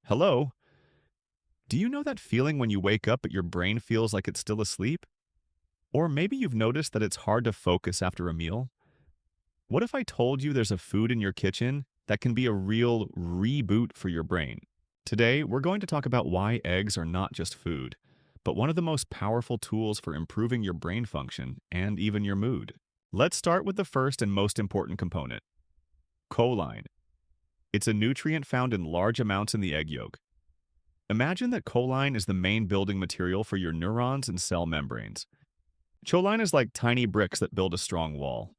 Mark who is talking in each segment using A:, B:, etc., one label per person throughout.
A: Hello? Do you know that feeling when you wake up but your brain feels like it's still asleep? Or maybe you've noticed that it's hard to focus after a meal? What if I told you there's a food in your kitchen that can be a real reboot for your brain? Today, we're going to talk about why eggs are not just food, but one of the most powerful tools for improving your brain function and even your mood. Let's start with the first and most important component, choline. It's a nutrient found in large amounts in the egg yolk. Imagine that choline is the main building material for your neurons and cell membranes. Choline is like tiny bricks that build a strong wall.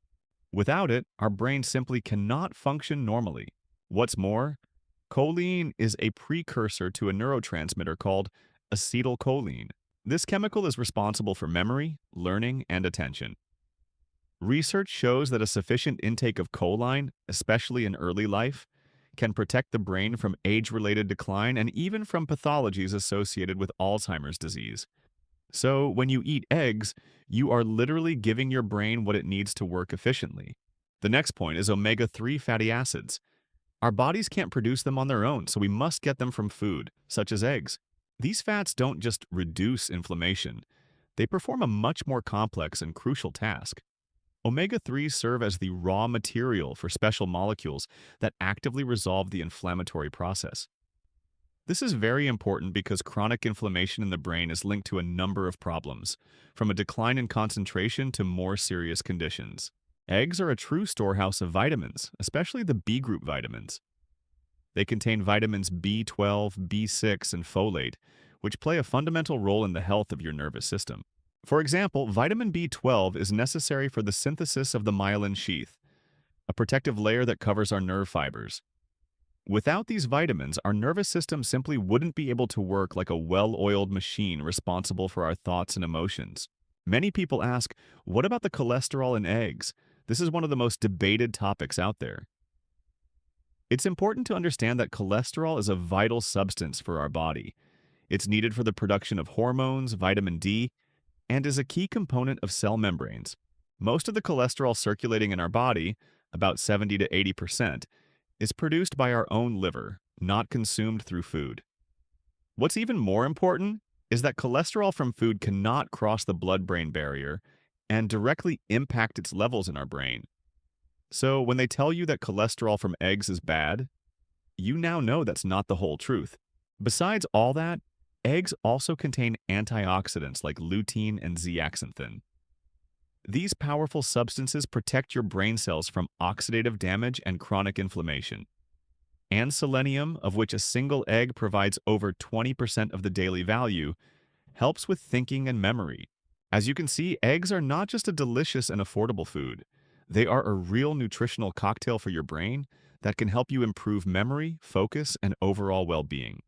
A: Without it, our brain simply cannot function normally. What's more, choline is a precursor to a neurotransmitter called acetylcholine. This chemical is responsible for memory, learning, and attention. Research shows that a sufficient intake of choline, especially in early life, can protect the brain from age-related decline and even from pathologies associated with Alzheimer's disease. So, when you eat eggs, you are literally giving your brain what it needs to work efficiently. The next point is omega-3 fatty acids. Our bodies can't produce them on their own, so we must get them from food, such as eggs. These fats don't just reduce inflammation, they perform a much more complex and crucial task. Omega-3s serve as the raw material for special molecules that actively resolve the inflammatory process. This is very important because chronic inflammation in the brain is linked to a number of problems, from a decline in concentration to more serious conditions. Eggs are a true storehouse of vitamins, especially the B group vitamins. They contain vitamins B12, B6, and folate, which play a fundamental role in the health of your nervous system. For example, vitamin B12 is necessary for the synthesis of the myelin sheath, a protective layer that covers our nerve fibers. Without these vitamins, our nervous system simply wouldn't be able to work like a well-oiled machine responsible for our thoughts and emotions. Many people ask, what about the cholesterol in eggs? This is one of the most debated topics out there. It's important to understand that cholesterol is a vital substance for our body. It's needed for the production of hormones, vitamin D, and is a key component of cell membranes. Most of the cholesterol circulating in our body, about 70 to 80%, is produced by our own liver, not consumed through food. What's even more important is that cholesterol from food cannot cross the blood-brain barrier and directly impact its levels in our brain. So when they tell you that cholesterol from eggs is bad, you now know that's not the whole truth. Besides all that, eggs also contain antioxidants like lutein and zeaxanthin. These powerful substances protect your brain cells from oxidative damage and chronic inflammation. And selenium, of which a single egg provides over 20% of the daily value, helps with thinking and memory. As you can see, eggs are not just a delicious and affordable food. They are a real nutritional cocktail for your brain that can help you improve memory, focus, and overall well-being.